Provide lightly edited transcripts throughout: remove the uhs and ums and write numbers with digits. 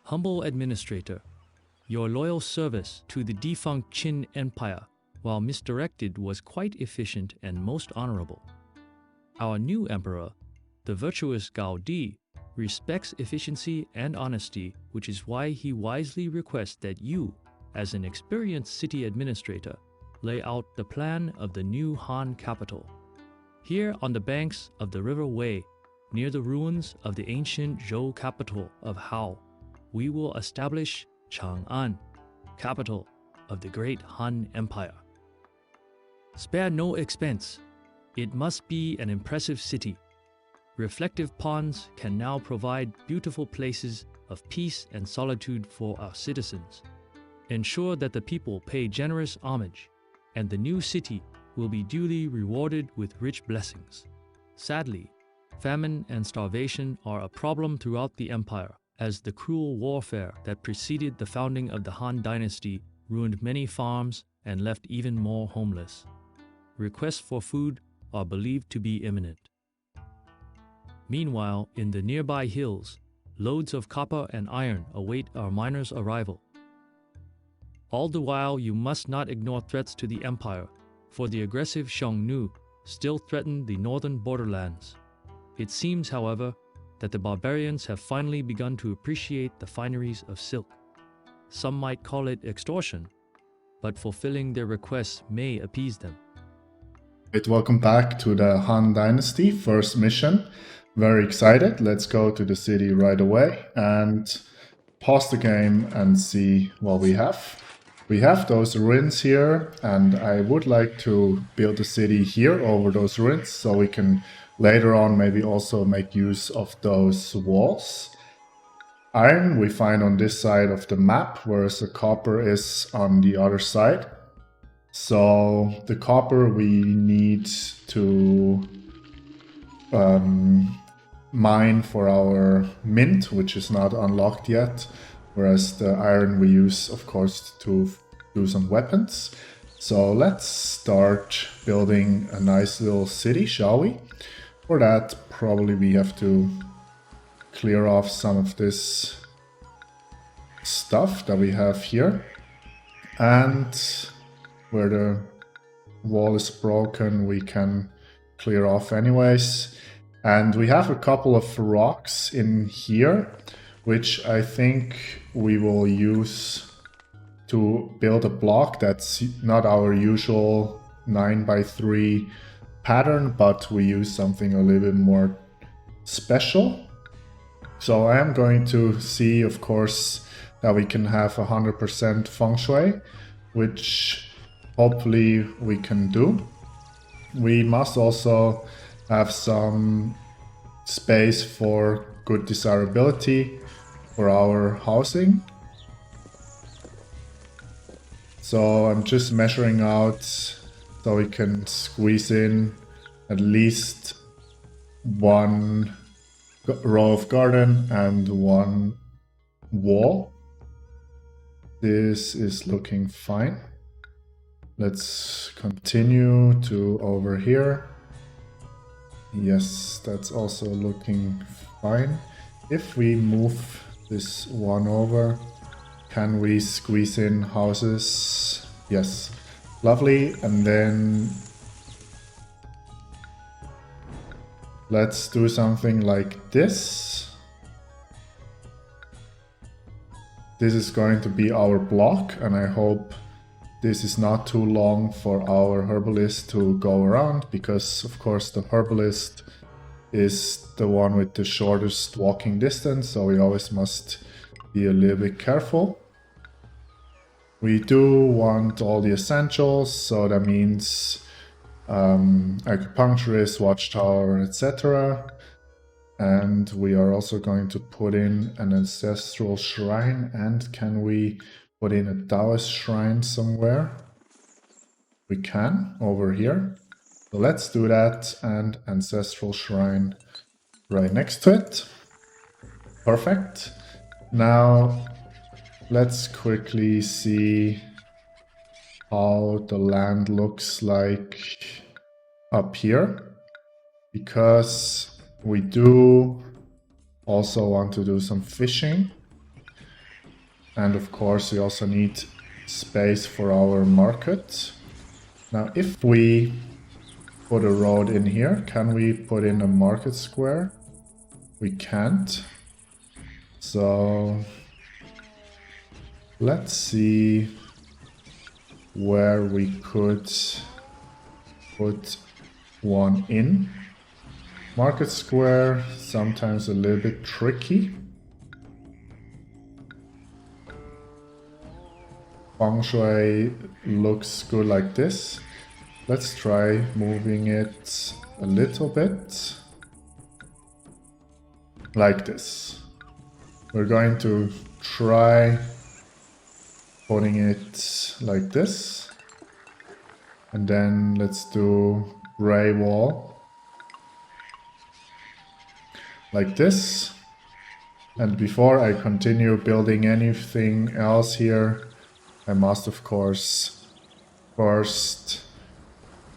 Humble administrator, your loyal service to the defunct Qin Empire, while misdirected, was quite efficient and most honorable. Our new emperor, the virtuous Gaodi, respects efficiency and honesty, which is why he wisely requests that you, as an experienced city administrator, lay out the plan of the new Han capital. Here on the banks of the River Wei, near the ruins of the ancient Zhou capital of Hao, we will establish Chang'an, capital of the great Han Empire. Spare no expense. It must be an impressive city. Reflective ponds can now provide beautiful places of peace and solitude for our citizens. Ensure that the people pay generous homage, and the new city will be duly rewarded with rich blessings. Sadly, famine and starvation are a problem throughout the empire, as the cruel warfare that preceded the founding of the Han Dynasty ruined many farms and left even more homeless. Requests for food are believed to be imminent. Meanwhile, in the nearby hills, loads of copper and iron await our miners' arrival. All the while, you must not ignore threats to the empire, for the aggressive Xiongnu still threaten the northern borderlands. It seems, however, that the barbarians have finally begun to appreciate the fineries of silk. Some might call it extortion, but fulfilling their requests may appease them. Welcome back to the Han Dynasty first mission. Very excited. Let's go to the city right away and pause the game and see what we have. We have those ruins here, and I would like to build a city here over those ruins so we can later on maybe also make use of those walls. Iron we find on this side of the map, whereas the copper is on the other side. So the copper we need to mine for our mint, which is not unlocked yet, whereas the iron we use, of course, to do some weapons. So let's start building a nice little city, shall we? For that, probably we have to clear off some of this stuff that we have here. And where the wall is broken, we can clear off anyways. And we have a couple of rocks in here, which I think we will use to build a block that's not our usual 9x3 pattern, but we use something a little bit more special. So I am going to see, of course, that we can have 100% feng shui, which hopefully we can do. We must also have some space for good desirability for our housing. So I'm just measuring out so we can squeeze in at least one row of garden and one wall. This is looking fine. Let's continue to over here. Yes, that's also looking fine. If we move this one over, can we squeeze in houses? Yes, lovely. And then let's do something like this. This is going to be our block, and I hope this is not too long for our herbalist to go around, because of course the herbalist is the one with the shortest walking distance, so we always must be a little bit careful. We do want all the essentials, so that means acupuncturist, watchtower, etc. And we are also going to put in an ancestral shrine. And can we put in a Taoist shrine somewhere? We can, over here. So let's do that, and ancestral shrine right next to it. Perfect. Now let's quickly see how the land looks like up here, because we do also want to do some fishing. And of course, we also need space for our market. Now, if we put a road in here, can we put in a market square? We can't. So let's see where we could put one in. Market square, sometimes a little bit tricky. Feng shui looks good like this. Let's try moving it a little bit. Like this. We're going to try putting it like this. And then let's do gray wall. Like this. And before I continue building anything else here, I must of course first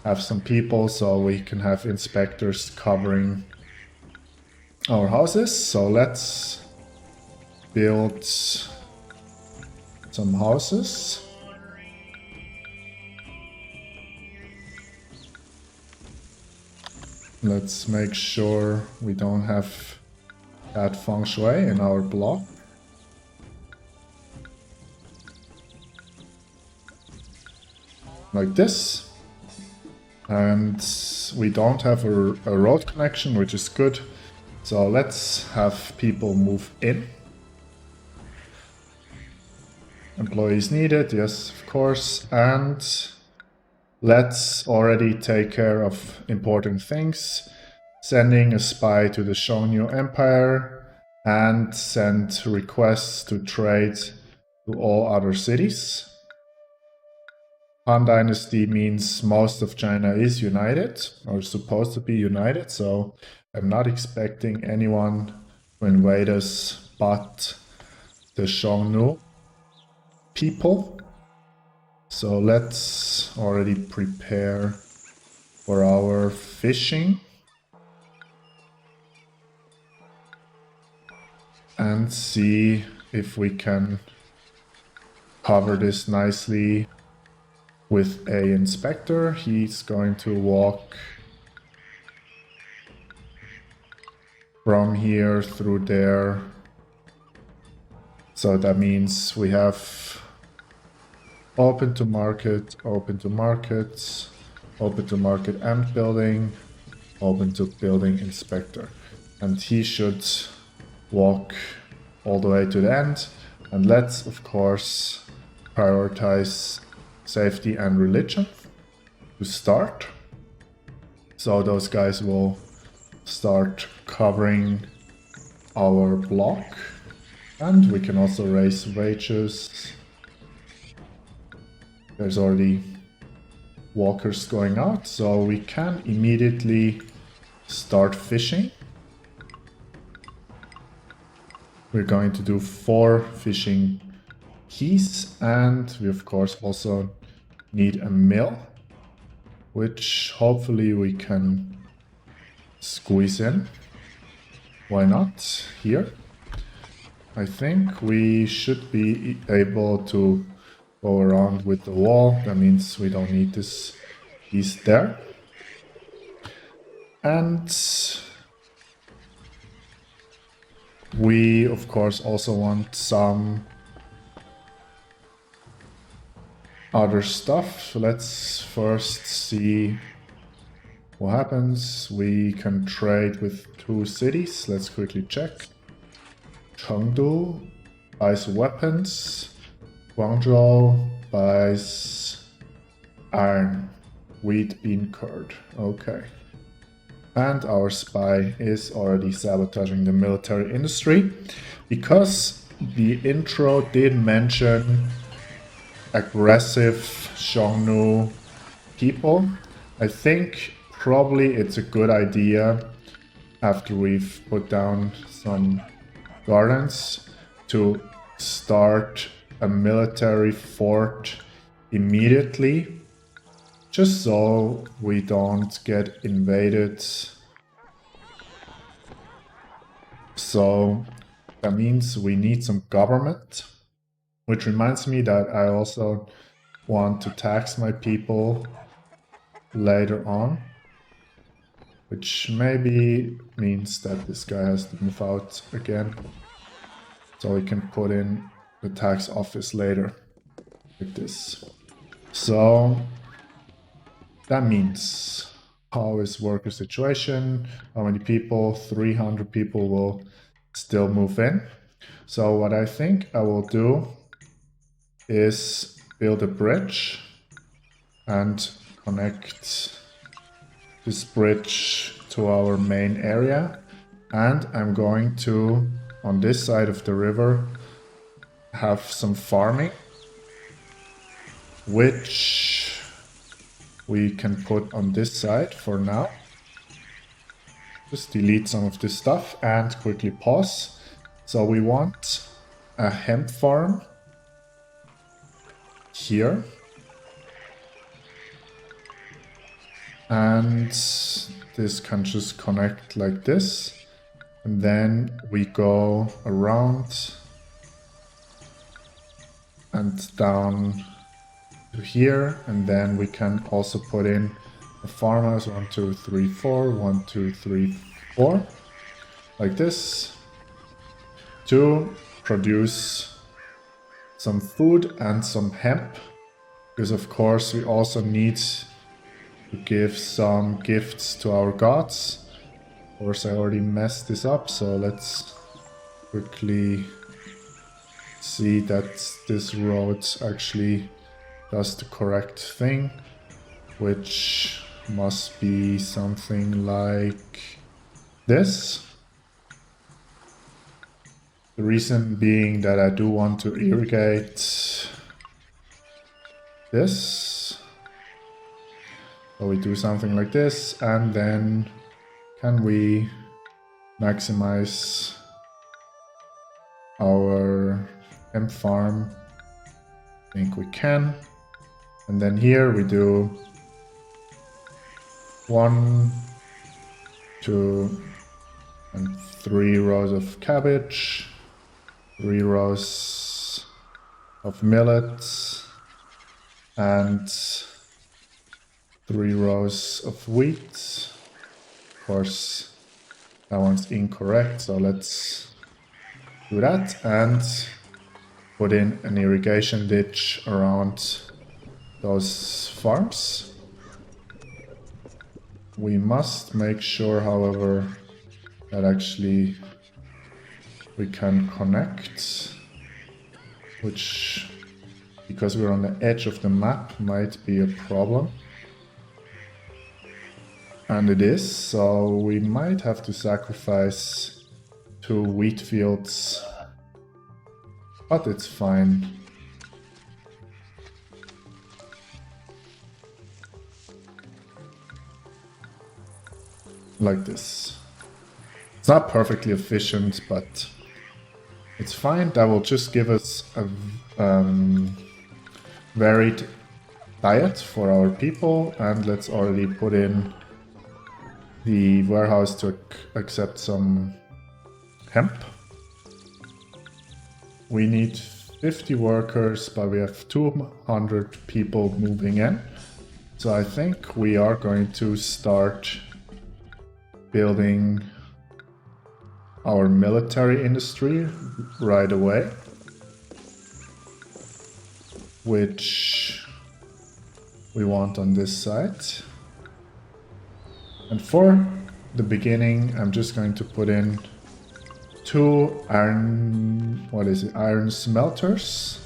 have some people so we can have inspectors covering our houses. So let's build some houses. Let's make sure we don't have bad feng shui in our block. Like this. And we don't have a road connection, which is good. So let's have people move in. Employees needed, yes, of course. And let's already take care of important things. Sending a spy to the Shongnyu Empire and send requests to trade to all other cities. Han Dynasty means most of China is united, or supposed to be united, so I'm not expecting anyone to invade us but the Xiongnu people. So let's already prepare for our fishing. And see if we can cover this nicely with a inspector. He's going to walk from here through there. So that means we have open to market, open to markets, open to market and building, open to building inspector. And he should walk all the way to the end. And let's of course prioritize safety and religion to start. So those guys will start covering our block. And we can also raise wages. There's already walkers going out, so we can immediately start fishing. We're going to do 4 fishing keys, and we of course also need a mill, which hopefully we can squeeze in. Why not here? I think we should be able to go around with the wall. That means we don't need this piece there. And we of course also want some other stuff. So let's first see what happens. We can trade with 2 cities. Let's quickly check. Chengdu buys weapons. Guangzhou buys iron, wheat, bean curd. Okay. And our spy is already sabotaging the military industry, because the intro did mention aggressive Xiongnu people. I think probably it's a good idea, after we've put down some gardens, to start a military fort immediately, just so we don't get invaded. So that means we need some government. Which reminds me that I also want to tax my people later on, which maybe means that this guy has to move out again, so we can put in the tax office later, like this. So that means, how is worker situation? How many people? 300 people will still move in. So what I think I will do is build a bridge and connect this bridge to our main area. And I'm going to, on this side of the river, have some farming, which we can put on this side for now. Just delete some of this stuff and quickly pause. So we want a hemp farm here. And this can just connect like this. And then we go around and down to here. And then we can also put in the farmhouse 1, 2, 3, 4, 1, 2, 3, 4, like this, to produce some food and some hemp. Because of course we also need to give some gifts to our gods. Of course, I already messed this up, so let's quickly see that this road actually does the correct thing, which must be something like this. The reason being that I do want to irrigate this. So we do something like this, and then can we maximize our hemp farm? I think we can. And then here we do 1, 2, and 3 rows of cabbage, 3 rows of millet, and 3 rows of wheat. Of course, that one's incorrect, so let's do that and put in an irrigation ditch around those farms. We must make sure, however, that actually we can connect, which, because we're on the edge of the map, might be a problem. And it is, so we might have to sacrifice 2 wheat fields, but it's fine. Like this. It's not perfectly efficient, but it's fine. That will just give us a varied diet for our people, and let's already put in the warehouse to accept some hemp. We need 50 workers, but we have 200 people moving in. So I think we are going to start building our military industry right away, which we want on this side. And for the beginning, I'm just going to put in 2 iron, iron smelters,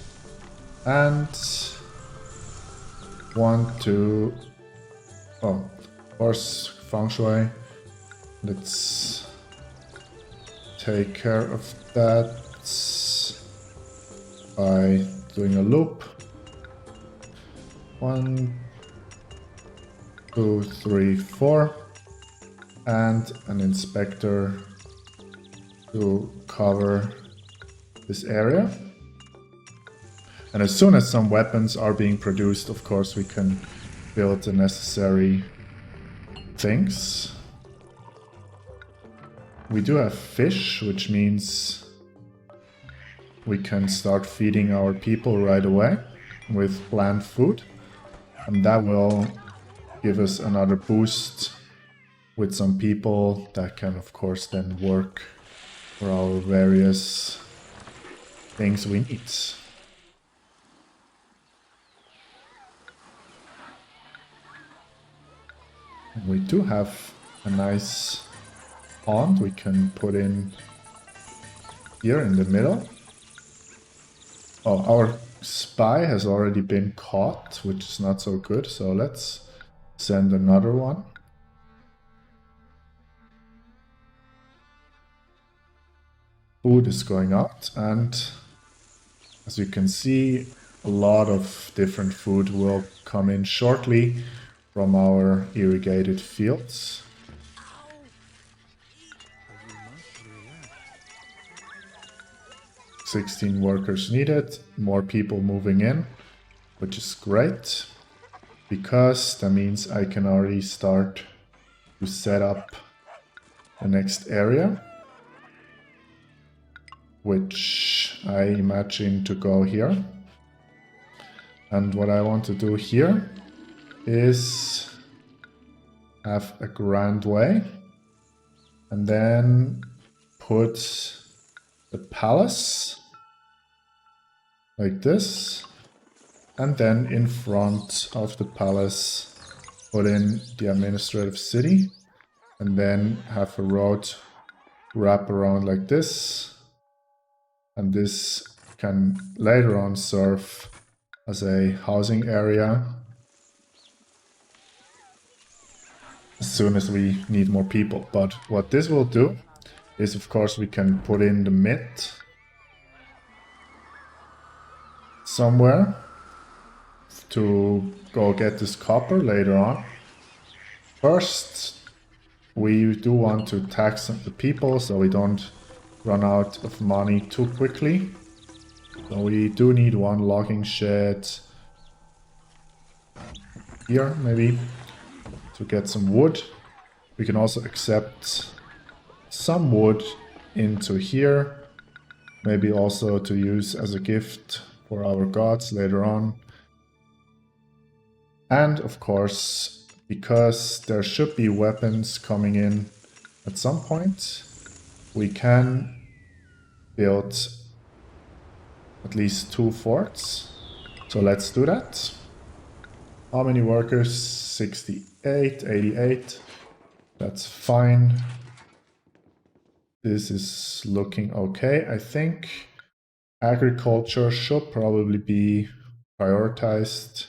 and 1, 2, of course, feng shui. Let's take care of that by doing a loop. 1, 2, 3, 4. And an inspector to cover this area. And as soon as some weapons are being produced, of course, we can build the necessary things. We do have fish, which means we can start feeding our people right away with plant food. And that will give us another boost with some people that can, of course, then work for our various things we need. And we do have a nice pond we can put in here in the middle. Oh, our spy has already been caught, which is not so good. So let's send another one. Food is going out, and as you can see, a lot of different food will come in shortly from our irrigated fields. 16 workers needed, more people moving in, which is great, because that means I can already start to set up the next area, which I imagine to go here. And what I want to do here is have a grand way and then put the palace like this, and then in front of the palace put in the administrative city, and then have a road wrap around like this, and this can later on serve as a housing area as soon as we need more people. But what this will do is, of course, we can put in the mint somewhere to go get this copper later on. First, we do want to tax the people so we don't run out of money too quickly. So we do need one logging shed here, maybe, to get some wood. We can also accept some wood into here, maybe also to use as a gift for our gods later on. And of course, because there should be weapons coming in at some point, we can build at least 2 forts. So let's do that. How many workers? 68, 88. That's fine. This is looking okay. I think agriculture should probably be prioritized.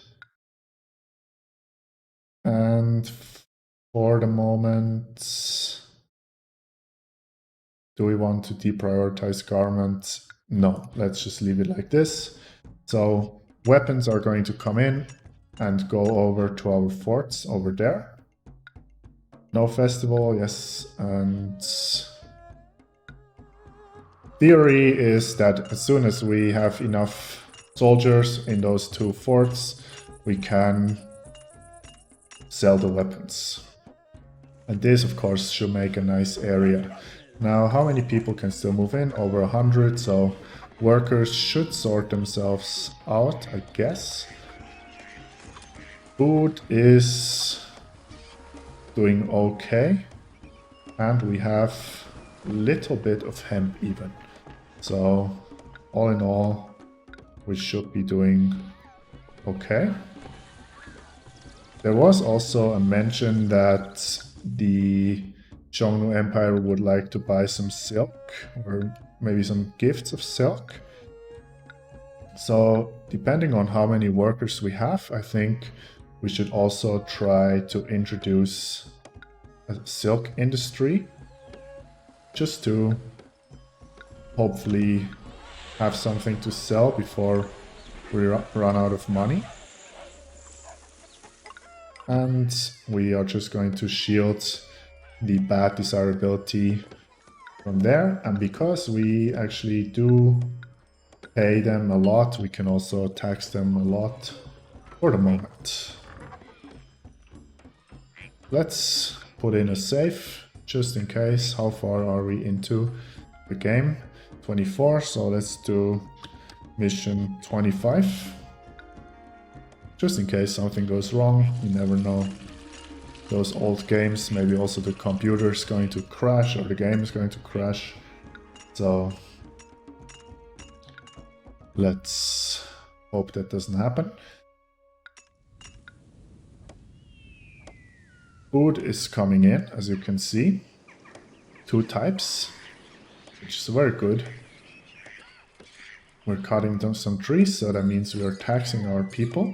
And for the moment, do we want to deprioritize garments? No, let's just leave it like this. So weapons are going to come in and go over to our forts over there. No festival, yes, and theory is that as soon as we have enough soldiers in those 2 forts, we can sell the weapons. And this, of course, should make a nice area. Now, how many people can still move in? Over 100, so workers should sort themselves out, I guess. Food is doing okay. And we have a little bit of hemp even. So, all in all, we should be doing okay. There was also a mention that the Xiongnu Empire would like to buy some silk, or maybe some gifts of silk. So, depending on how many workers we have, I think we should also try to introduce a silk industry, just to hopefully have something to sell before we run out of money. And we are just going to shield the bad desirability from there. And because we actually do pay them a lot, we can also tax them a lot for the moment. Let's put in a save, just in case. How far are we into the game? 24, so let's do mission 25. Just in case something goes wrong, you never know. Those old games, maybe also the computer is going to crash or the game is going to crash. So let's hope that doesn't happen. Food is coming in, as you can see. 2 types, which is very good. We're cutting down some trees, so that means we are taxing our people.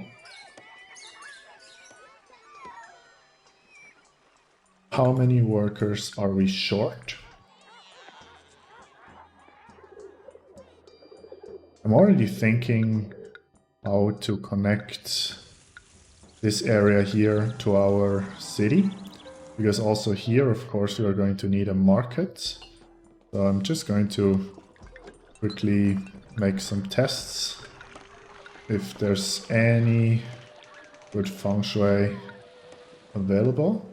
How many workers are we short? I'm already thinking how to connect this area here to our city, because also here, of course, we are going to need a market. So I'm just going to quickly make some tests if there's any good feng shui available.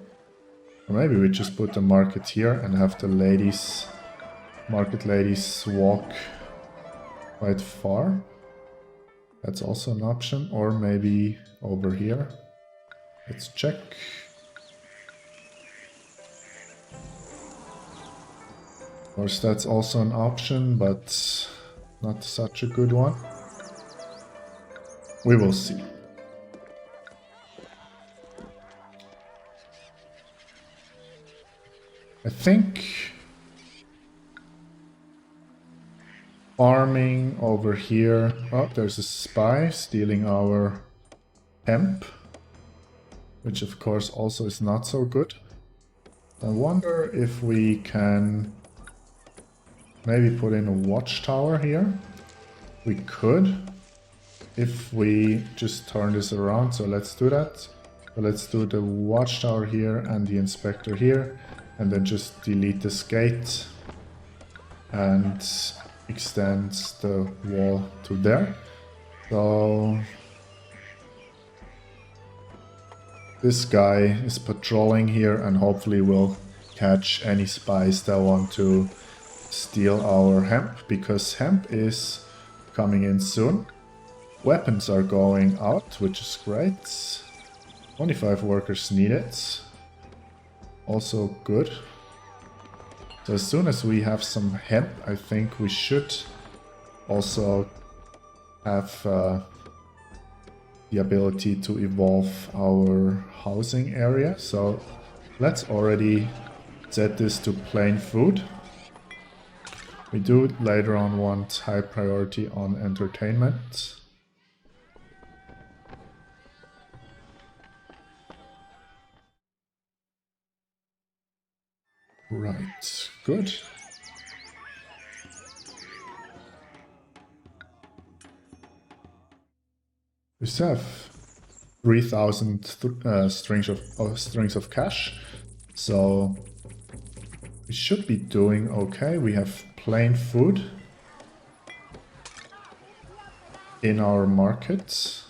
Or maybe we just put the market here and have the ladies, market ladies, walk quite far. That's also an option. Or maybe over here. Let's check. Of course, that's also an option, but not such a good one. We will see. I think farming over here. Oh, there's a spy stealing our hemp, which of course also is not so good. I wonder if we can maybe put in a watchtower here. We could, if we just turn this around. So let's do that. So let's do the watchtower here and the inspector here, and then just delete this gate and extend the wall to there. So this guy is patrolling here and hopefully will catch any spies that want to steal our hemp, because hemp is coming in soon. Weapons are going out, which is great. 25 workers needed. Also good. So as soon as we have some hemp, I think we should also have the ability to evolve our housing area. So let's already set this to plain food. We do later on want high priority on entertainment. Right, good. We still have 3,000 strings of cash, so we should be doing okay. We have plain food in our market,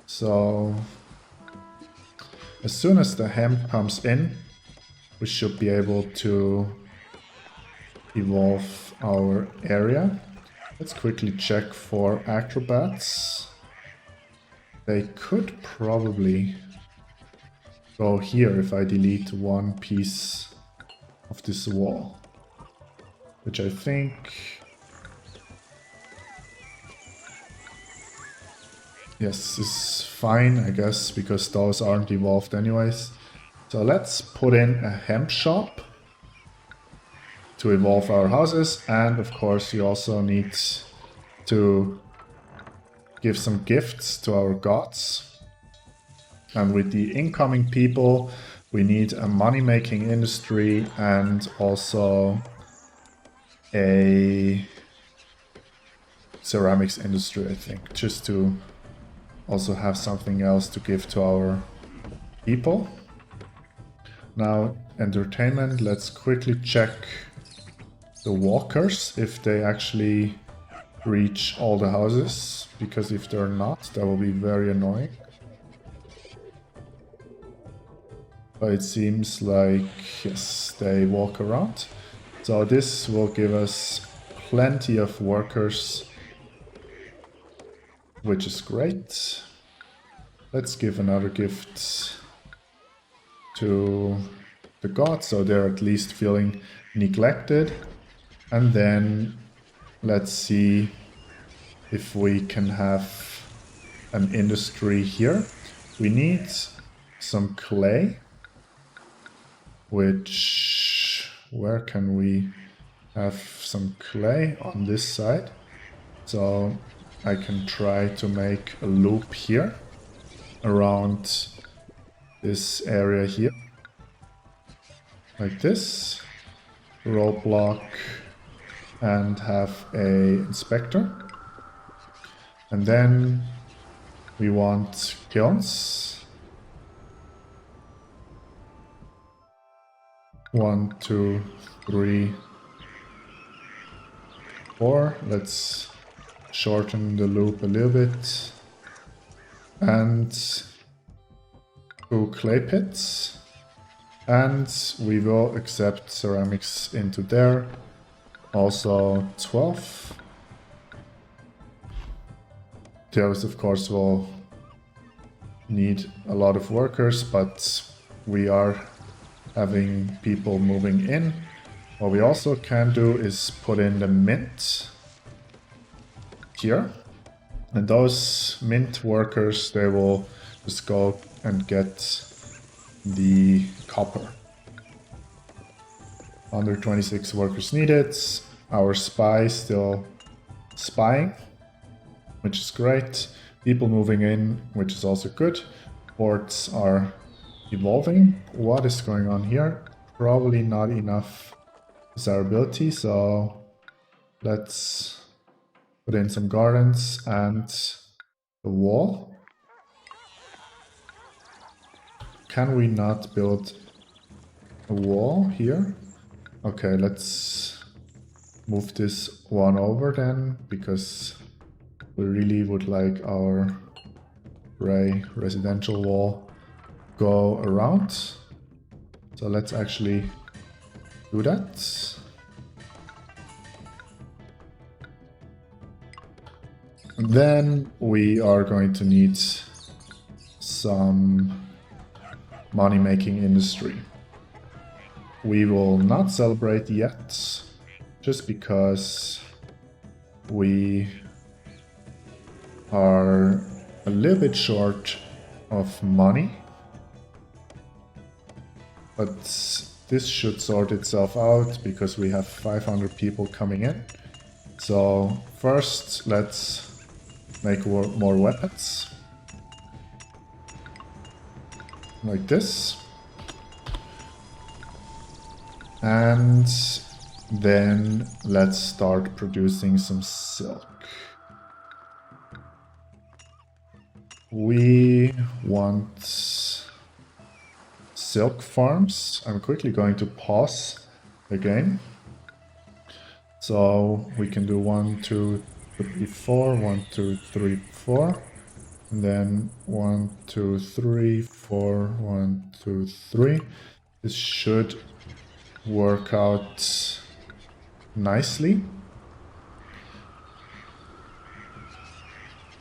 so as soon as the hemp comes in, we should be able to evolve our area. Let's quickly check for acrobats. They could probably go here if I delete one piece of this wall, which I think yes is fine, I guess, because those aren't evolved anyways. So let's put in a hemp shop to evolve our houses, and of course you also need to give some gifts to our gods. And with the incoming people, we need a money-making industry and also a ceramics industry, I think, just to also have something else to give to our people. Now, entertainment, let's quickly check the walkers, if they actually reach all the houses, because if they're not, that will be very annoying. But it seems like, yes, they walk around. So this will give us plenty of workers, which is great. Let's give another gift to the gods, so they're at least feeling neglected. And then let's see if we can have an industry here. We need some clay, which, where can we have some clay? On this side. So I can try to make a loop here around this area here, like this, roadblock, and have a inspector. And then we want kilns. 1, 2, 3, 4. Let's shorten the loop a little bit. And 2 clay pits. And we will accept ceramics into there. Also 12. Those, of course, will need a lot of workers, but we are having people moving in. What we also can do is put in the mint here. And those mint workers, they will just go and get the copper. 126 workers needed. Our spy still spying, which is great. People moving in, which is also good. Ports are evolving. What is going on here? Probably not enough desirability, so let's put in some gardens and the wall. Can we not build a wall here? Okay, let's move this one over then, because we really would like our residential wall go around. So let's actually do that. And then we are going to need some money-making industry. We will not celebrate yet, just because we are a little bit short of money. But this should sort itself out because we have 500 people coming in. So first, let's make more weapons. Like this. And then let's start producing some silk. We want silk farms. I'm quickly going to pause the game. So we can do 1, 2, 3, 4, 1, 2, 3, 4. And then 1, 2, 3, 4, 1, 2, 3. This should work out nicely.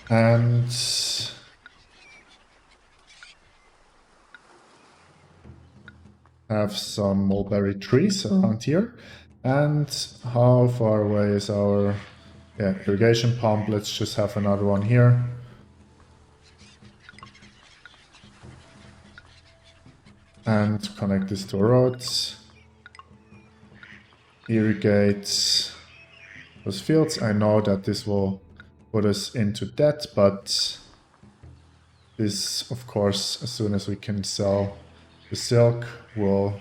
And have some mulberry trees around here. And how far away is our irrigation pump? Let's just have another one here. And connect this to a road. Irrigate those fields. I know that this will put us into debt, but this, of course, as soon as we can sell the silk, will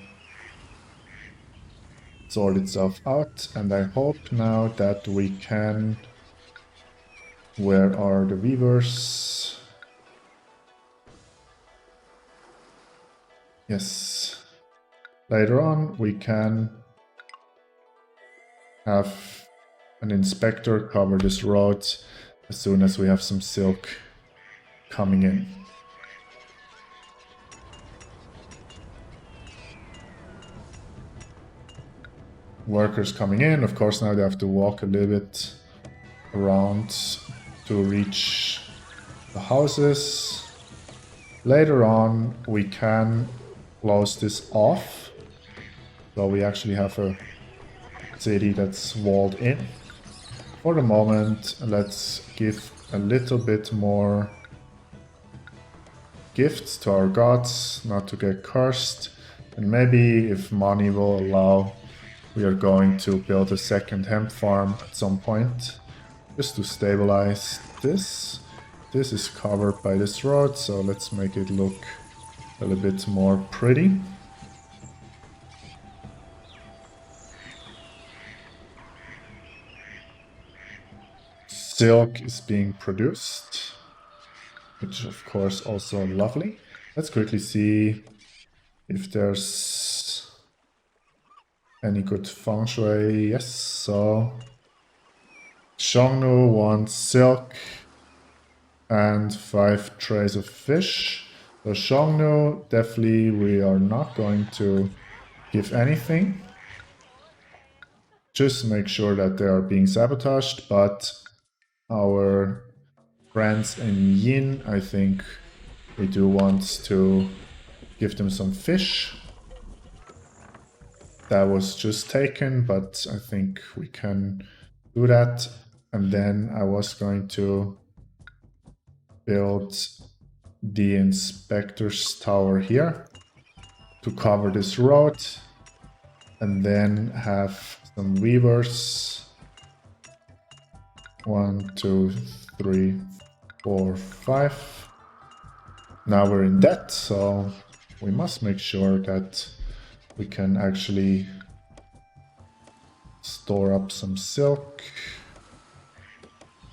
sort itself out. And I hope now that we can... Where are the weavers? Yes. Later on, we can have an inspector cover this road as soon as we have some silk coming in. workers coming in. Of course, now they have to walk a little bit around to reach the houses. Later on, we can close this off. So we actually have a city that's walled in. For the moment, let's give a little bit more gifts to our gods, not to get cursed. And maybe if money will allow, we are going to build a second hemp farm at some point, just to stabilize this. This is covered by this road, so let's make it look a little bit more pretty. Silk is being produced, which of course also lovely. Let's quickly see if there's any good feng shui. Yes, so Xiongnu wants silk and 5 trays of fish. So Xiongnu, definitely we are not going to give anything. Just make sure that they are being sabotaged, but our friends in Yin, I think we do want to give them some fish. That was just taken, but I think we can do that. And then I was going to build the inspector's tower here to cover this road, and then have some weavers. 1, 2, 3, 4, 5. Now we're in debt, so we must make sure that we can actually store up some silk.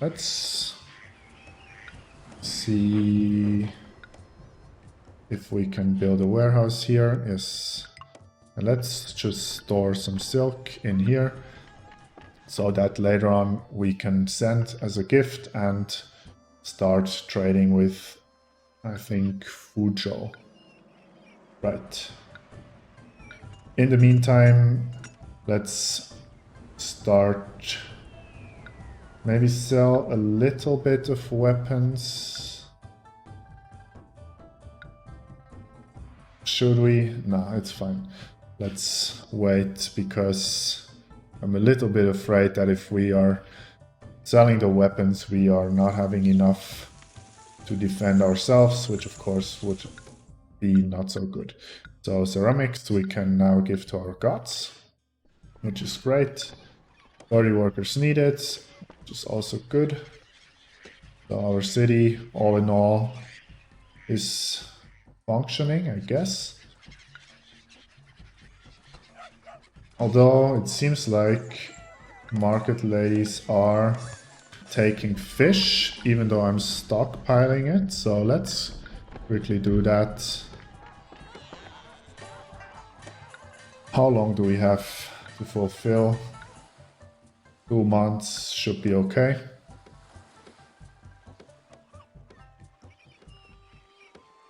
Let's see if we can build a warehouse here. Yes. And let's just store some silk in here, so that later on we can send as a gift and start trading with, I think, Fuzhou. Right. In the meantime, let's start, maybe sell a little bit of weapons. Should we? No, it's fine. Let's wait, because I'm a little bit afraid that if we are selling the weapons, we are not having enough to defend ourselves, which of course would be not so good. So ceramics we can now give to our gods, which is great. 30 workers needed, which is also good. So our city, all in all, is functioning, I guess. Although it seems like market ladies are taking fish, even though I'm stockpiling it. So let's quickly do that. How long do we have to fulfill? 2 months should be okay.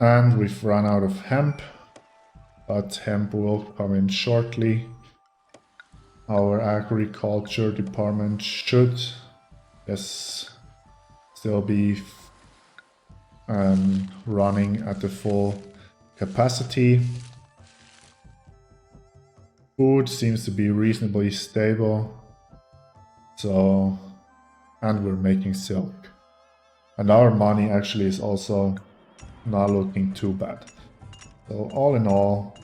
And we've run out of hemp, but hemp will come in shortly. Our agriculture department should, yes, still be running at the full capacity. Food seems to be reasonably stable. So, and we're making silk. And our money actually is also not looking too bad. So all in all,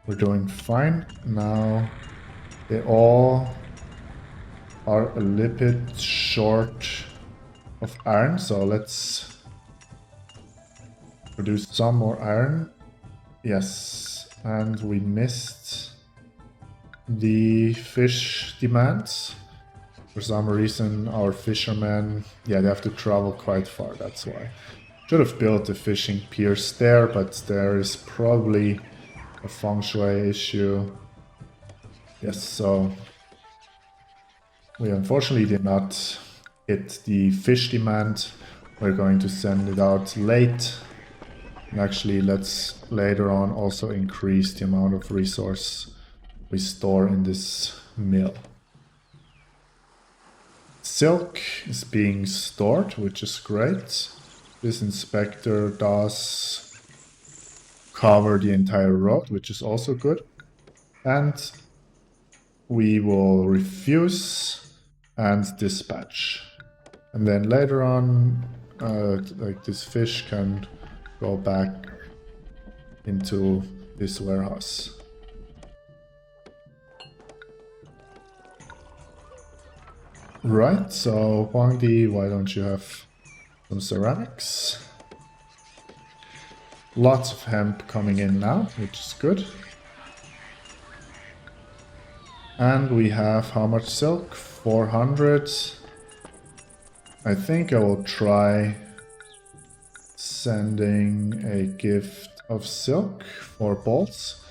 we're doing fine. Now they all are a little bit short of iron, so let's produce some more iron. Yes, and we missed the fish demands. For some reason our fishermen, yeah, they have to travel quite far, that's why. Should have built a fishing piers there, but there is probably a feng shui issue. Yes, so we unfortunately did not hit the fish demand. We're going to send it out late. And actually, let's later on also increase the amount of resource we store in this mill. Silk is being stored, which is great. This inspector does cover the entire road, which is also good. And we will refuse and dispatch. And then later on, like this fish can go back into this warehouse. Right, so Huangdi, why don't you have some ceramics? Lots of hemp coming in now, which is good. And we have how much silk? 400. I think I will try sending a gift of silk for bolts,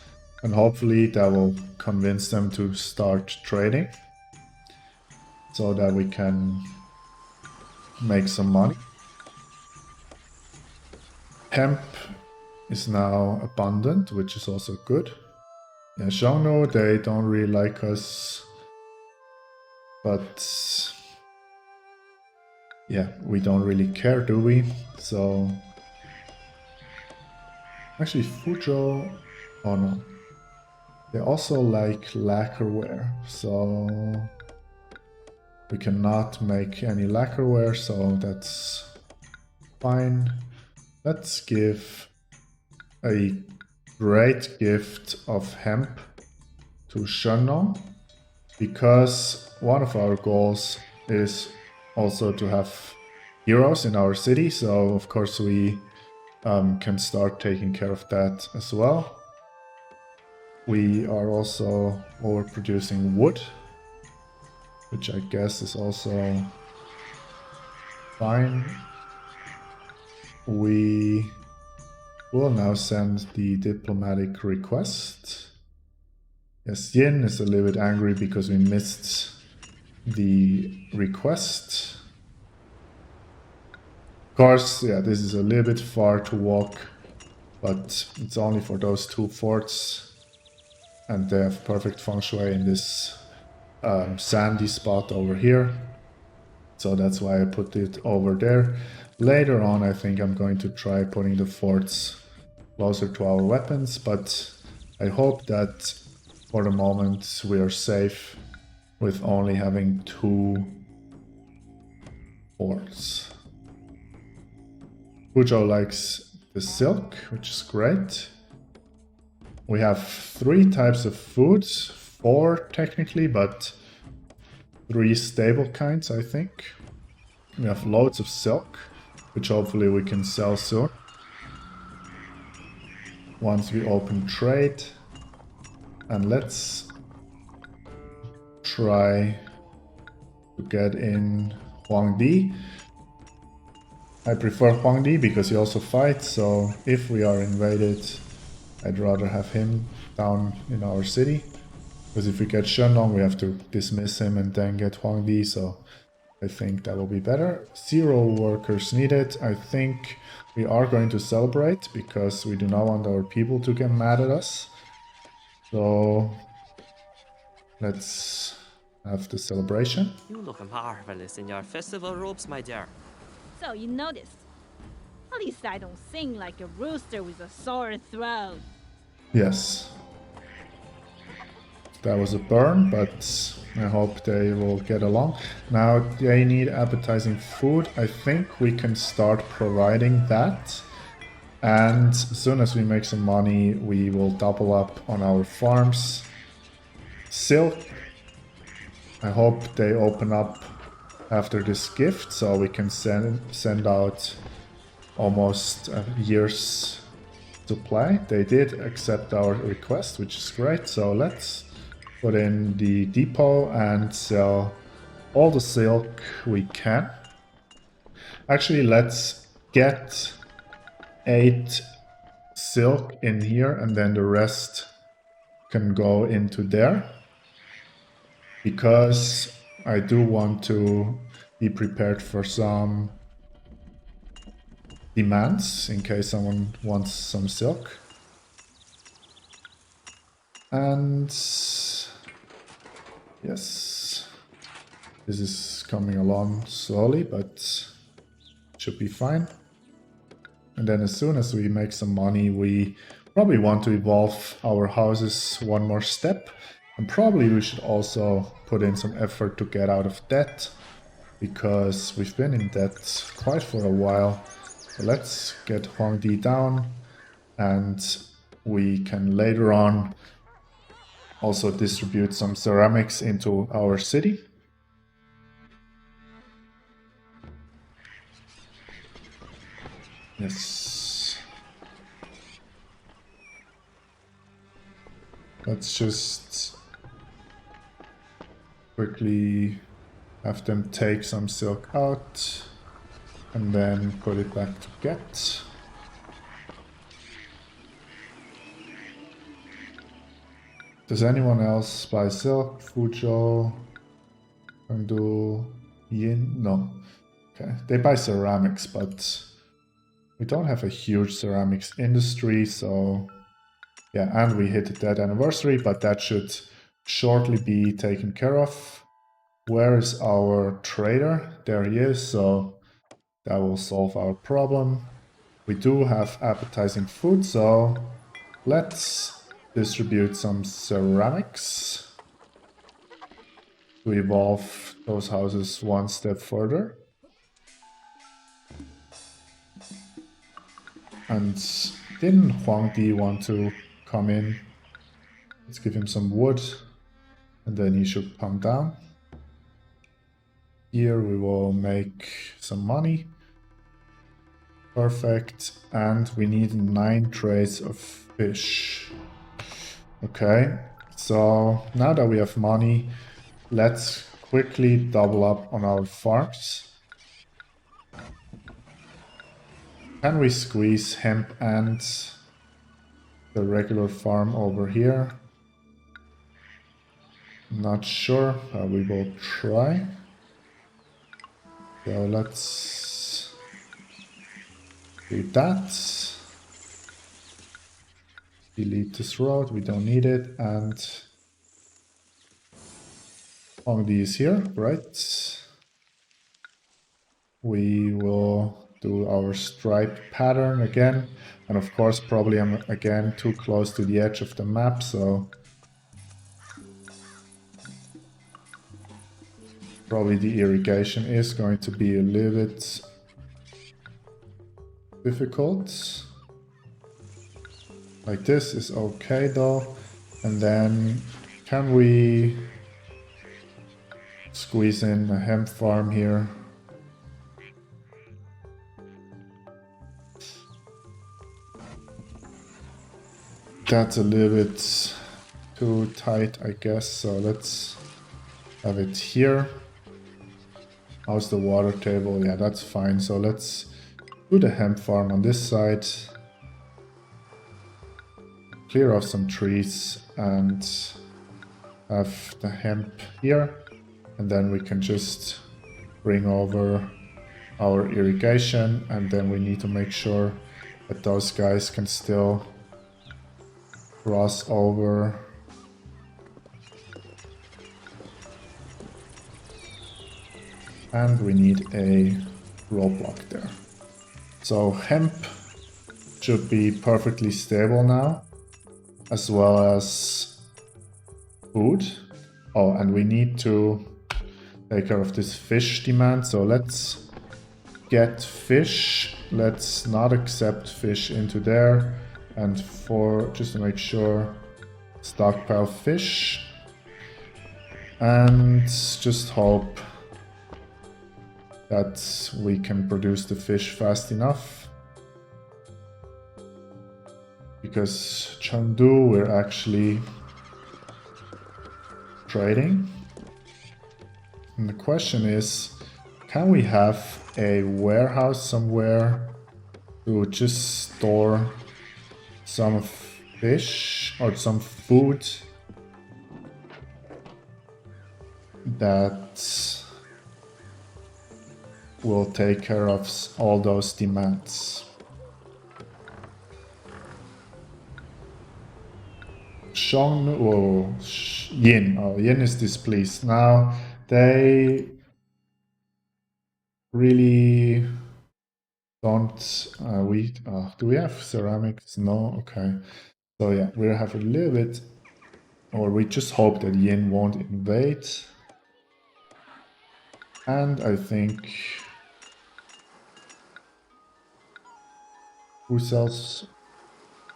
and hopefully that will convince them to start trading so that we can make some money. Hemp is now abundant, which is also good. Yeah, Xiongnu, they don't really like us, but yeah, we don't really care, do we? So actually Fuzhou, oh no, they also like lacquerware, so we cannot make any lacquerware, so that's fine. Let's give a great gift of hemp to Shenong, because one of our goals is also to have heroes in our city, so of course we can start taking care of that as well. We are also overproducing wood, which I guess is also fine. We will now send the diplomatic request. Yes, Yin is a little bit angry because we missed the request. Of course, yeah, this is a little bit far to walk, but it's only for those two forts, and they have perfect feng shui in this sandy spot over here. So that's why I put it over there. Later on, I think I'm going to try putting the forts closer to our weapons, but I hope that for the moment we are safe with only having 2 forts. Fuzhou likes the silk, which is great. We have 3 types of food, 4 technically, but 3 stable kinds, I think. We have loads of silk, which hopefully we can sell soon. Once we open trade. And let's try to get in Huangdi. I prefer Huangdi because he also fights, so if we are invaded, I'd rather have him down in our city. Because if we get Shenong, we have to dismiss him and then get Huangdi, so I think that will be better. 0 workers needed. I think we are going to celebrate because we do not want our people to get mad at us. So let's have the celebration. You look marvelous in your festival robes, my dear. So you noticed. At least I don't sing like a rooster with a sore throat. Yes. That was a burn, but I hope they will get along. Now they need appetizing food. I think we can start providing that. And as soon as we make some money, we will double up on our farms. Silk. I hope they open up after this gift, so we can send out almost a year's supply. They did accept our request, which is great. So let's put in the depot and sell all the silk we can. Actually, let's get 8 silk in here, and then the rest can go into there, because I do want to be prepared for some demands in case someone wants some silk. And yes, this is coming along slowly, but should be fine. And then as soon as we make some money, we probably want to evolve our houses one more step. And probably we should also put in some effort to get out of debt, because we've been in debt quite for a while. So let's get Huangdi down, and we can later on also distribute some ceramics into our city. Yes. Let's just quickly have them take some silk out and then put it back to get. Does anyone else buy silk? Fuzhou, Chengdu, Yin? No. Okay, they buy ceramics, but we don't have a huge ceramics industry, so yeah, and we hit that anniversary, but that should shortly be taken care of. Where is our trader? There he is, so that will solve our problem. We do have appetizing food, so let's distribute some ceramics to evolve those houses one step further. And didn't Huangdi want to come in? Let's give him some wood, and then he should come down. Here we will make some money. Perfect. And we need 9 trays of fish. Okay, so now that we have money, let's quickly double up on our farms. Can we squeeze hemp and the regular farm over here? Not sure, we will try. So let's do that. Delete this road, we don't need it, and Hongdi is here, right? We will do our stripe pattern again, and of course probably I'm again too close to the edge of the map, so probably the irrigation is going to be a little bit difficult. Like this is okay though. And then can we squeeze in a hemp farm here? That's a little bit too tight, I guess, so let's have it here. How's the water table? Yeah, that's fine. So let's do the hemp farm on this side. Clear off some trees and have the hemp here. And then we can just bring over our irrigation, and then we need to make sure that those guys can still cross over. And we need a roadblock there. So hemp should be perfectly stable now, as well as food. Oh, and we need to take care of this fish demand. So let's get fish. Let's not accept fish into there. And for just to make sure, stockpile fish. And just hope that we can produce the fish fast enough. Because Chengdu, we're actually trading. And the question is, can we have a warehouse somewhere to just store some fish or some food that will take care of all those demands. Yin. Oh, Yin is displeased. Now, they really don't... do we have ceramics? No? Okay. So yeah, we have a little bit... Or we just hope that Yin won't invade. And I think... Who sells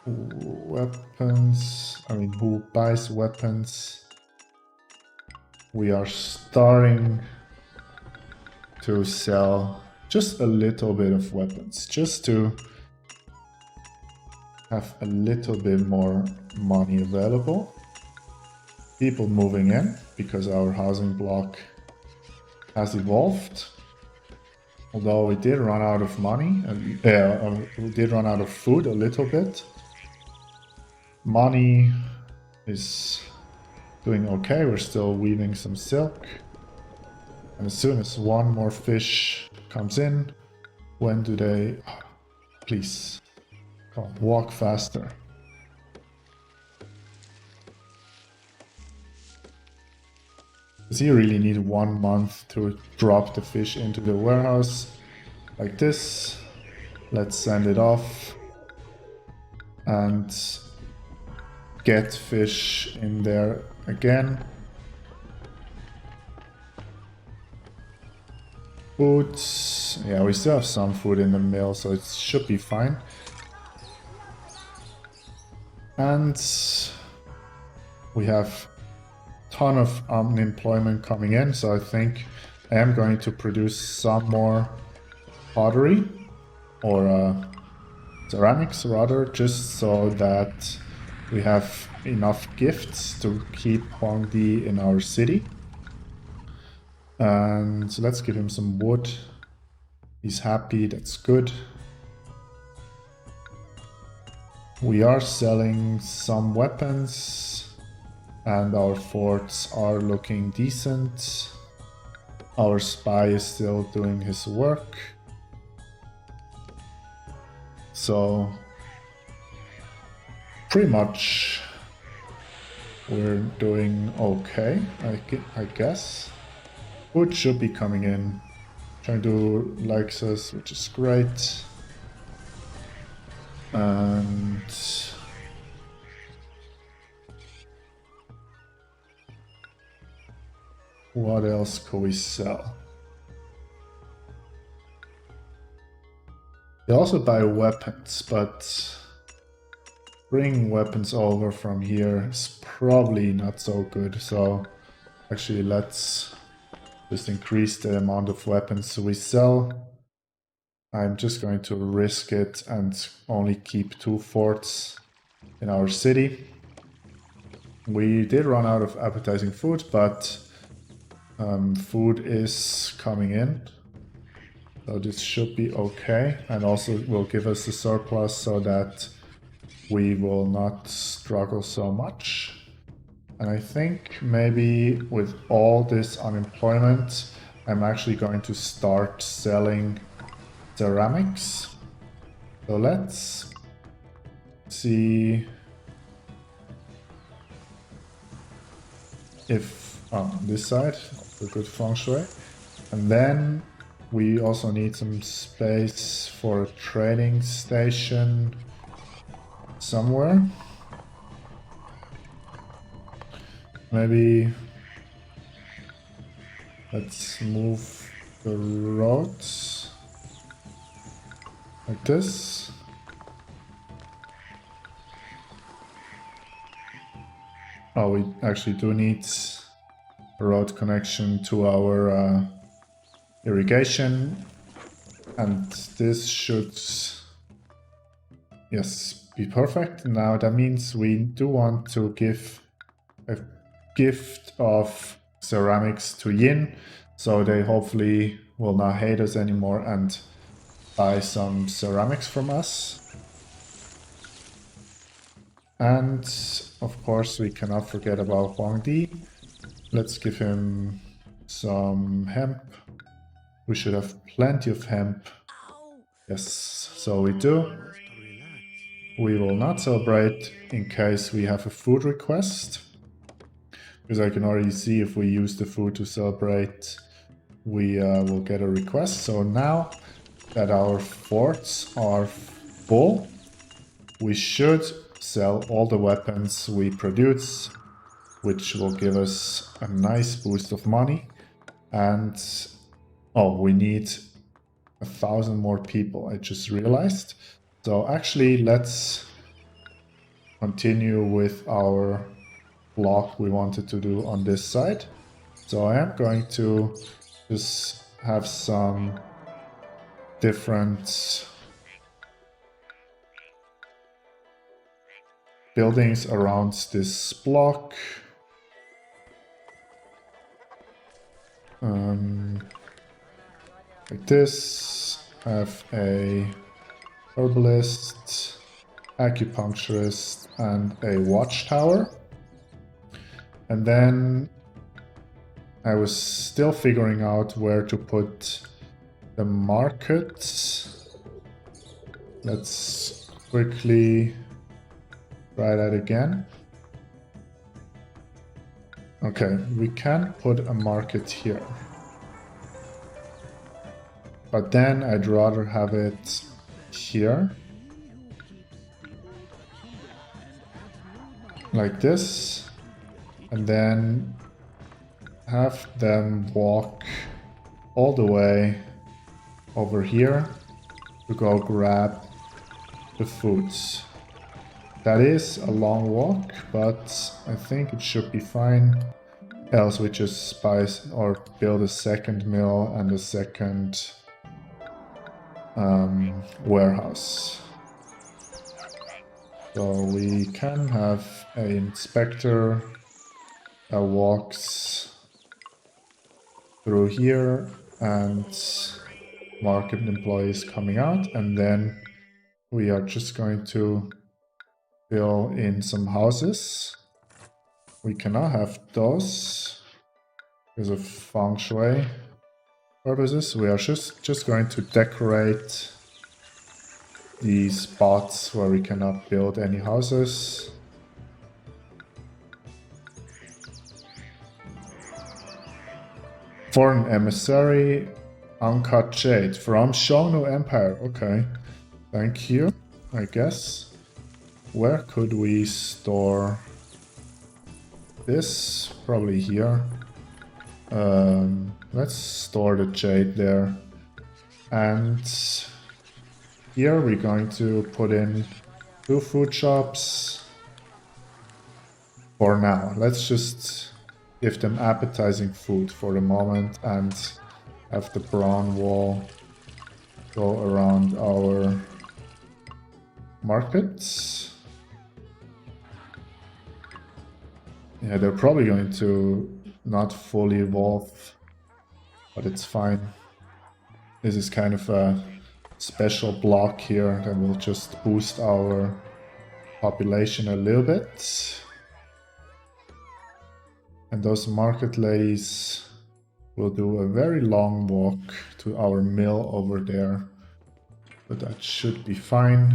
weapons? I mean, who buys weapons? We are starting to sell just a little bit of weapons, just to have a little bit more money available. People moving in because our housing block has evolved. Although we did run out of money, we did run out of food a little bit. Money is doing okay, we're still weaving some silk. And as soon as one more fish comes in, when do they... Please, come on, walk faster. Does he really need 1 month to drop the fish into the warehouse? Like this. Let's send it off. And get fish in there again. Food. Yeah, we still have some food in the mill, so it should be fine. And we have ton of unemployment coming in, so I think I am going to produce some more pottery or ceramics rather, just so that we have enough gifts to keep Huangdi in our city. And so let's give him some wood. He's happy, that's good. We are selling some weapons. And our forts are looking decent. Our spy is still doing his work. So pretty much we're doing okay, I guess. Food should be coming in. Trying to like us, which is great. And what else could we sell? They also buy weapons, but bringing weapons over from here is probably not so good. So actually let's just increase the amount of weapons we sell. I'm just going to risk it and only keep 2 forts in our city. We did run out of appetizing food, but food is coming in. So this should be okay, and also will give us a surplus so that we will not struggle so much. And I think maybe with all this unemployment, I'm actually going to start selling ceramics. So let's see if on this side, a good feng shui. And then we also need some space for a trading station somewhere. Maybe let's move the roads like this. Oh, we actually do need a road connection to our irrigation, and this should, yes, be perfect. Now that means we do want to give a gift of ceramics to Yin, so they hopefully will not hate us anymore and buy some ceramics from us. And of course we cannot forget about Huangdi. Let's give him some hemp We should have plenty of hemp. Yes, so we do. We will not celebrate in case we have a food request. Because I can already see if we use the food to celebrate, we will get a request. So now that our forts are full, we should sell all the weapons we produce, which will give us a nice boost of money. And oh, we need 1,000 more people, I just realized. So actually, let's continue with our block we wanted to do on this side. So I am going to just have some different buildings around this block. Like this. Have a herbalist, acupuncturist, and a watchtower. And then I was still figuring out where to put the market. Let's quickly try that again. Okay, we can put a market here. But then I'd rather have it here. Like this. And then have them walk all the way over here to go grab the foods. That is a long walk, but I think it should be fine. Else we just buy or build a second mill and a second warehouse. So we can have an inspector that walks through here and market employees coming out, and then we are just going to fill in some houses. We cannot have those because of feng shui purposes. We are just going to decorate these spots where we cannot build any houses. Foreign emissary, uncut jade from Xiongnu Empire. Okay, thank you, I guess. Where could we store this? Probably here. Let's store the jade there. And here we're going to put in 2 food shops. For now, let's just give them appetizing food for the moment and have the brown wall go around our markets. Yeah, they're probably going to not fully evolve, but it's fine. This is kind of a special block here that will just boost our population a little bit. And those market ladies will do a very long walk to our mill over there, but that should be fine.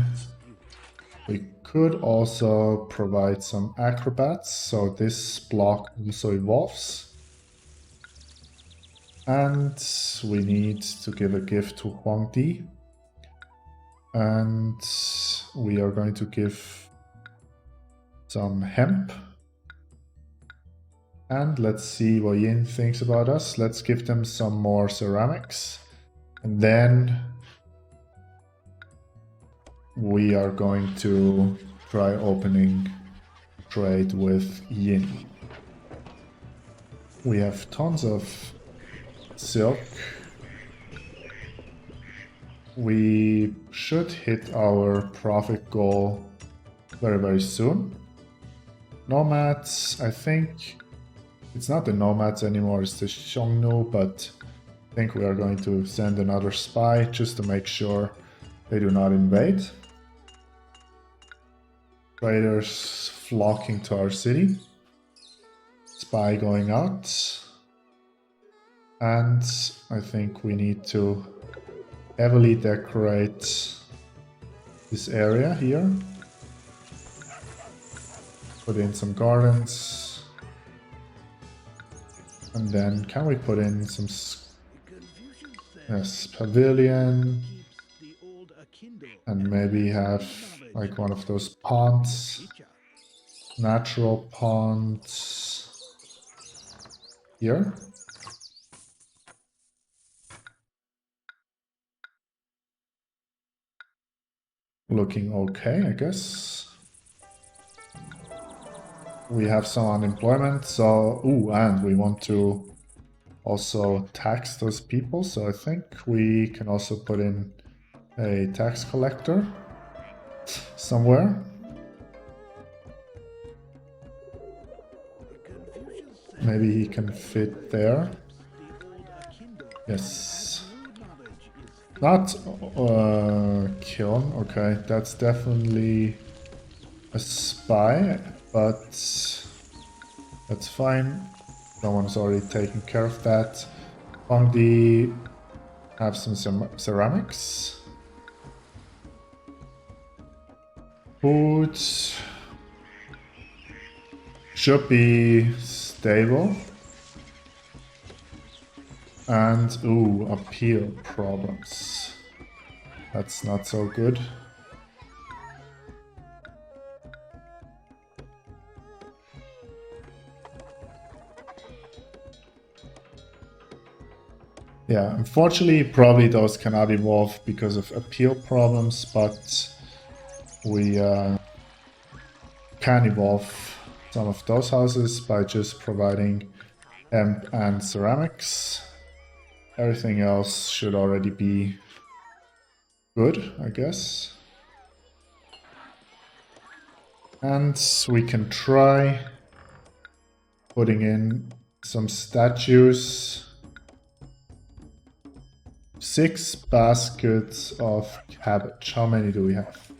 We could also provide some acrobats, so this block also evolves. And we need to give a gift to Huangdi. And we are going to give some hemp. And let's see what Yin thinks about us. Let's give them some more ceramics. And then we are going to try opening trade with Yin. We have tons of silk. We should hit our profit goal very, very soon. Nomads, I think it's not the nomads anymore, it's the Xiongnu, but I think we are going to send another spy just to make sure they do not invade. Traders flocking to our city. Spy going out. And I think we need to heavily decorate this area here. Put in some gardens. And then can we put in some pavilion? And maybe have like one of those ponds. Natural ponds here. Looking okay, I guess. We have some unemployment, so... Ooh, and we want to also tax those people, so I think we can also put in a tax collector somewhere. Maybe he can fit there. Yes. Not kiln, okay, that's definitely a spy, but that's fine. Someone's already taken care of that. Feng have some ceramics. Food should be stable. And, ooh, appeal problems. That's not so good. Yeah, unfortunately, probably those cannot evolve because of appeal problems, but we can evolve some of those houses by just providing hemp and ceramics. Everything else should already be good, I guess. And we can try putting in some statues. 6 baskets of cabbage. How many do we have?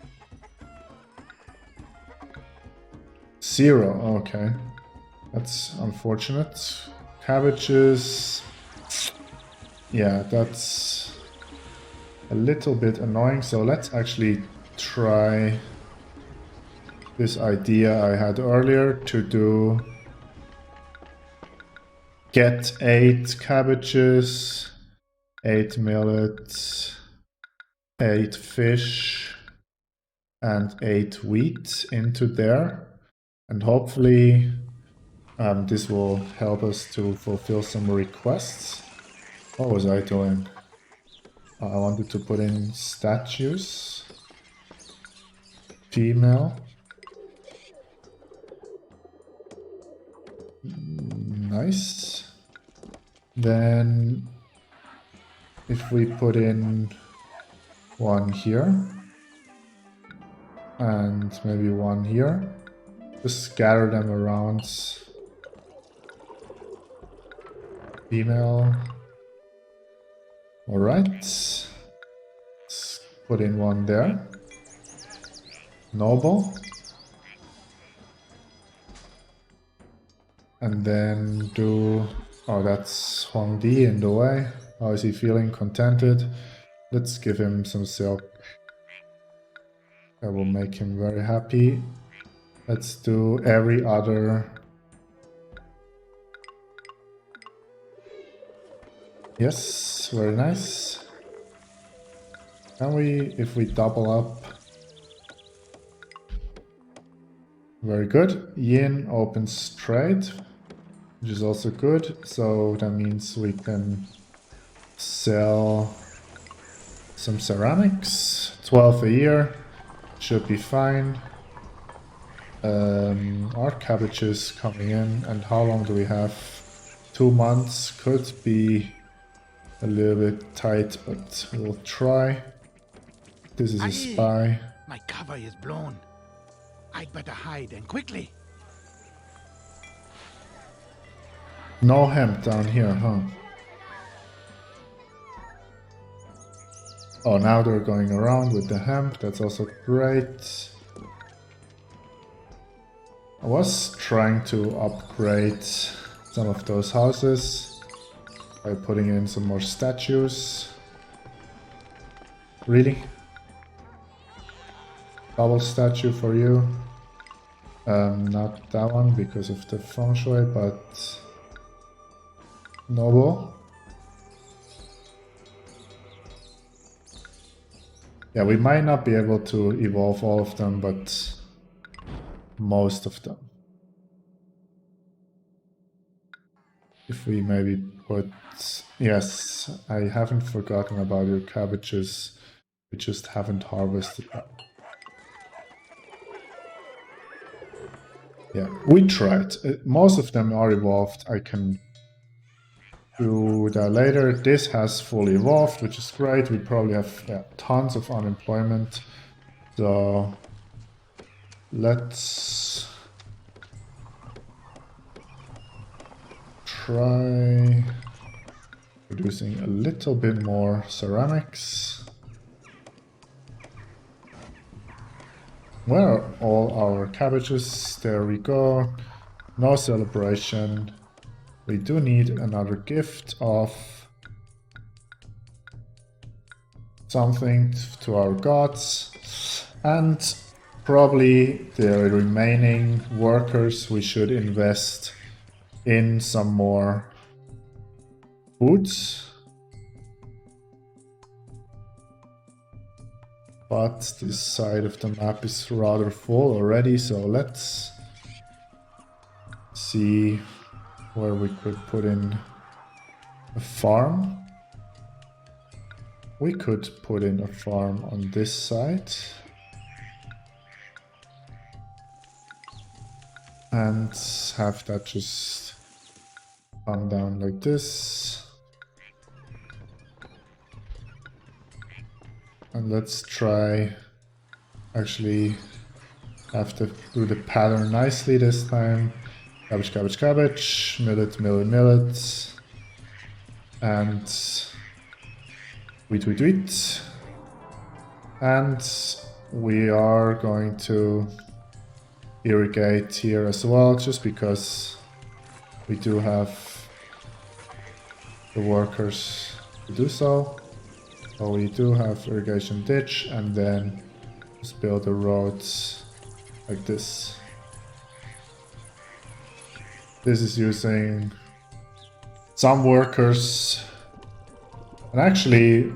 0. Okay. That's unfortunate. Cabbages. Yeah, that's a little bit annoying. So let's actually try this idea I had earlier to do get 8 cabbages, 8 millet, 8 fish, and 8 wheat into there. And hopefully this will help us to fulfill some requests. What was I doing? I wanted to put in statues. Female. Nice. Then if we put in one here and maybe one here, just scatter them around. Female. Alright. Let's put in one there. Noble. And then do... Oh, that's Huang Di in the way. How is he feeling? Contented. Let's give him some silk. That will make him very happy. Let's do every other... Yes, very nice. Can we, if we double up? Very good. Yin opens trade, which is also good. So that means we can sell some ceramics. 12 a year. Should be fine. Our cabbages coming in. And how long do we have? 2 months. Could be a little bit tight, but we'll try. This is a spy. My cover is blown. I'd better hide, and quickly. No hemp down here, huh? Oh, now they're going around with the hemp. That's also great. I was trying to upgrade some of those houses. by putting in some more statues. Really? Double statue for you. Not that one because of the feng shui, but noble. Yeah, we might not be able to evolve all of them, but most of them. If we maybe put... Yes, I haven't forgotten about your cabbages. We just haven't harvested them. Yeah, we tried. Most of them are evolved. I can do that later. This has fully evolved, which is great. We probably have tons of unemployment. So let's try producing a little bit more ceramics. Where are all our cabbages? There we go. No celebration. We do need another gift of something to our gods. And probably the remaining workers we should invest in some more foods. But this side of the map is rather full already, so let's see where we could put in a farm. We could put in a farm on this side. And have that just come down like this. And let's try actually have to do the pattern nicely this time. Cabbage, cabbage, cabbage, millet, millet, millet, and wheat, wheat, wheat. And we are going to irrigate here as well, just because we do have the workers to do so. So we do have irrigation ditch, and then just build the roads like this. This is using some workers, and actually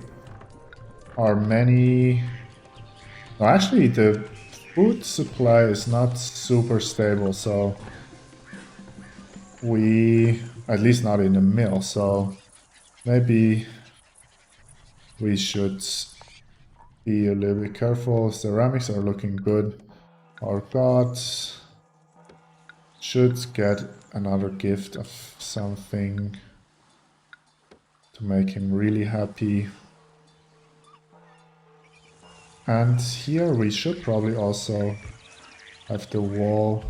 are many... Well, actually the food supply is not super stable, so we... at least not in the mill, so maybe we should be a little bit careful. Ceramics are looking good. Our gods should get another gift of something to make him really happy. And here we should probably also have the wall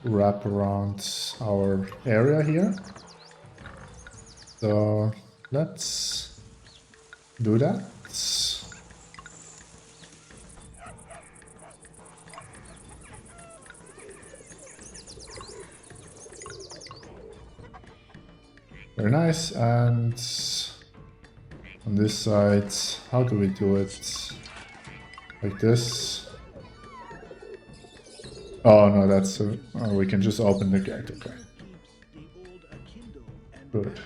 wrap around our area here. So let's do that. Very nice. And on this side, how do we do it? Like this. Oh no, that's we can just open the gate. Okay. Good.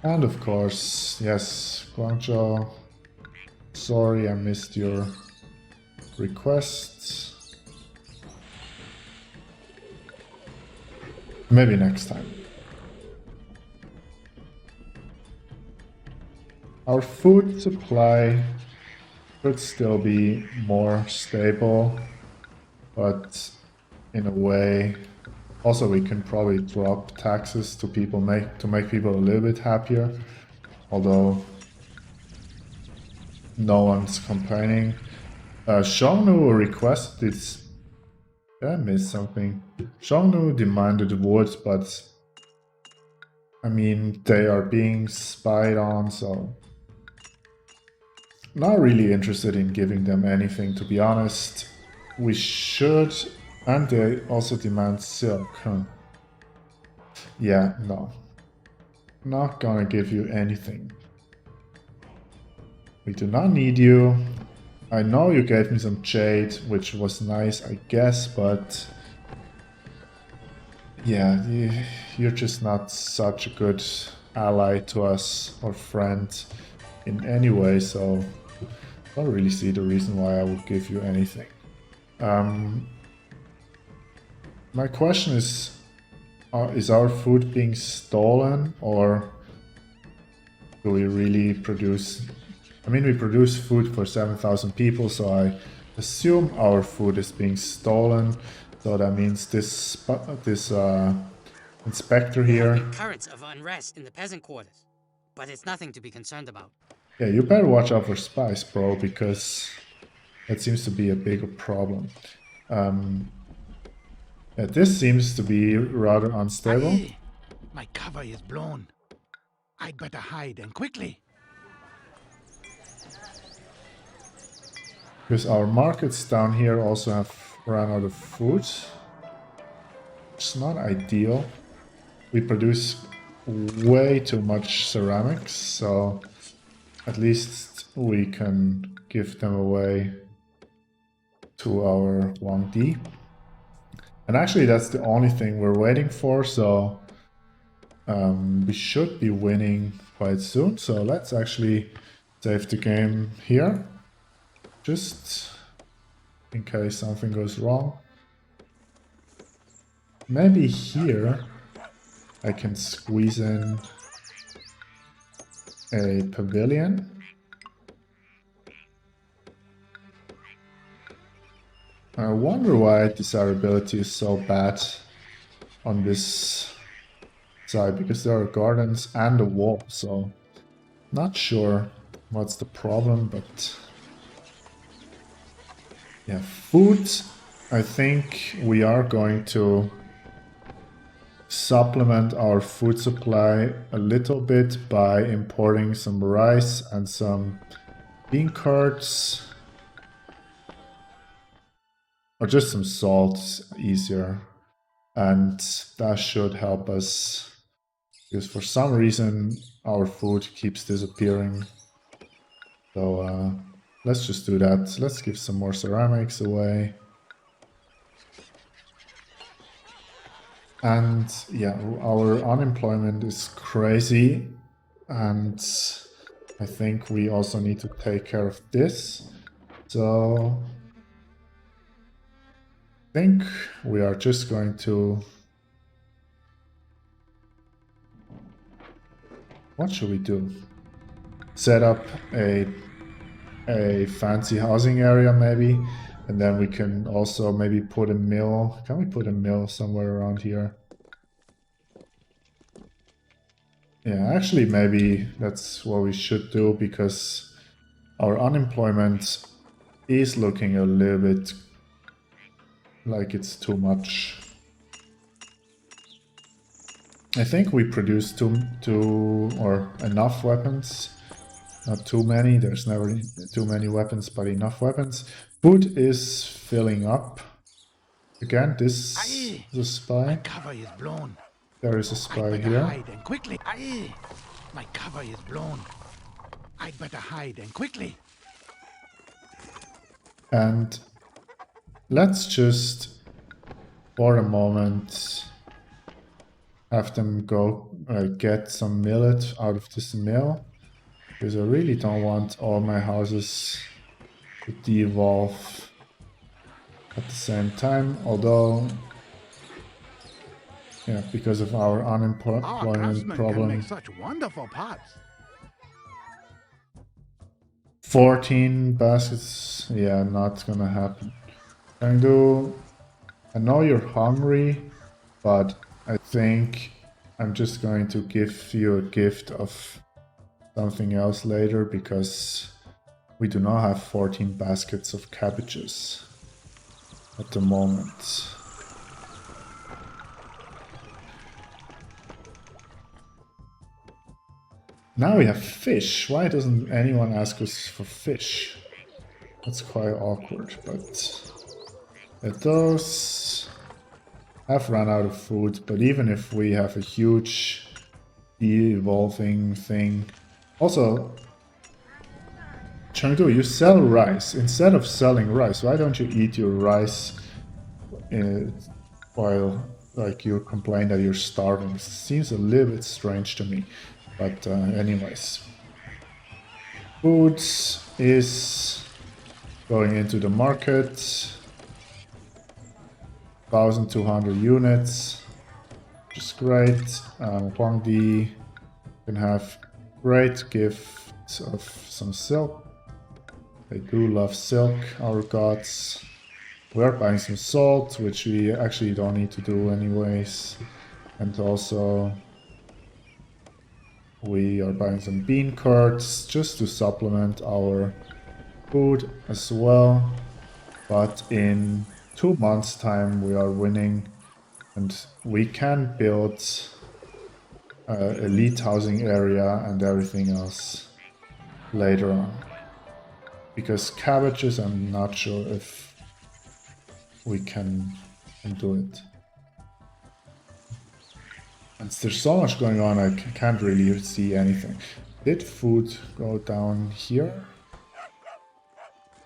And of course, yes, Guangzhou, sorry I missed your request. Maybe next time. Our food supply could still be more stable, but in a way, also we can probably drop taxes to people to make people a little bit happier, although no one's complaining. Xiongnu requested this. Did I miss something? Xiongnu demanded wood, but I mean they are being spied on, so not really interested in giving them anything, to be honest. We should. And they also demand silk, huh? Yeah, no. not gonna give you anything. We do not need you. I know you gave me some jade, which was nice, I guess, but yeah, you're just not such a good ally to us or friend in any way, so I don't really see the reason why I would give you anything. My question is our food being stolen, or do we really produce? I mean, we produce food for 7,000 people, so I assume our food is being stolen. So that means this inspector There have here. been currents of unrest in the peasant quarters, but it's nothing to be concerned about. Yeah, you better watch out for spies, bro, because that seems to be a bigger problem. Yeah, this seems to be rather unstable. Aye, my cover is blown. I'd better hide and quickly. Because our markets down here also have run out of food. It's not ideal. We produce way too much ceramics, so at least we can give them away to our Wang Di. And actually that's the only thing we're waiting for, so we should be winning quite soon. So let's actually save the game here, just in case something goes wrong. Maybe here I can squeeze in a pavilion. I wonder why desirability is so bad on this side, because there are gardens and a wall, so not sure what's the problem, but yeah, food, I think we are going to supplement our food supply a little bit by importing some rice and some bean curds. Or just some salt, easier. And that should help us, because for some reason our food keeps disappearing. So let's just do that. Let's give some more ceramics away. And yeah, our unemployment is crazy. And I think we also need to take care of this. So I think we are just going to... What should we do? Set up a fancy housing area maybe, and then we can also maybe put a mill. Can we put a mill somewhere around here? Yeah, actually maybe that's what we should do, because our unemployment is looking a little bit like it's too much. I think we produce enough weapons. Not too many, there's never too many weapons, but enough weapons. Food is filling up. Again, this Aye, is a spy. my cover is blown. There is a I'd spy better here. hide and quickly. Aye, my cover is blown. I'd better hide and quickly. And let's just, for a moment, have them go get some millet out of this mill. Because I really don't want all my houses to de-evolve at the same time. Although, yeah, because of our Our unemployment craftsmen can problem. make such wonderful pots. 14 baskets, yeah, not gonna happen. I know you're hungry, but I think I'm just going to give you a gift of something else later, because we do not have 14 baskets of cabbages at the moment. Now we have fish. Why doesn't anyone ask us for fish? That's quite awkward, but those have run out of food. But even if we have a huge de-evolving thing. Also, Chengdu, you sell rice. Instead of selling rice, why don't you eat your rice while like you complain that you're starving? It seems a little bit strange to me. But anyways. Foods is going into the market. 1,200 units, which is great. Huangdi can have great gifts of some silk. They do love silk, our gods. We're buying some salt, which we actually don't need to do anyways. And also we are buying some bean curds just to supplement our food as well. But in 2 months' time we are winning and we can build elite housing area and everything else later on. Because cabbages, I'm not sure if we can do it. And there's so much going on, I can't really see anything. Did food go down here?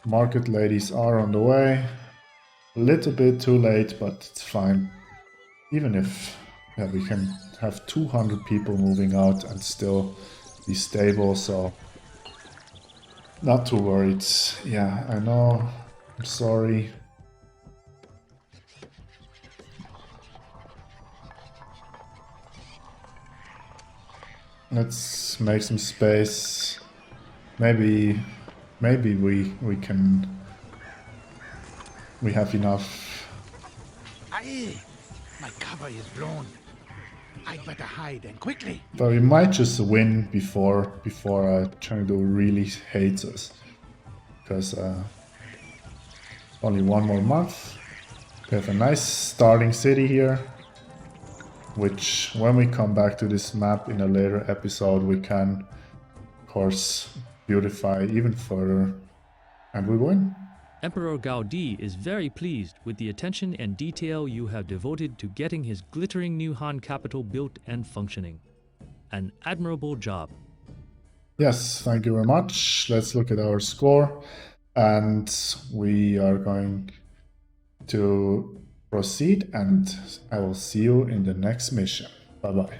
Market ladies are on the way. A little bit too late, but it's fine. Even if we can have 200 people moving out and still be stable, so not too worried. Yeah, I know. I'm sorry. Let's make some space. Maybe we have enough. Aye, my cover is blown. I'd better hide and quickly. But we might just win before Chengdu really hates us. Because only 1 more month. We have a nice starting city here. Which, when we come back to this map in a later episode, we can, of course, beautify even further. And we win. Emperor Gaodi is very pleased with the attention and detail you have devoted to getting his glittering new Han capital built and functioning. An admirable job. Yes, thank you very much. Let's look at our score. And we are going to proceed, and I will see you in the next mission. Bye bye.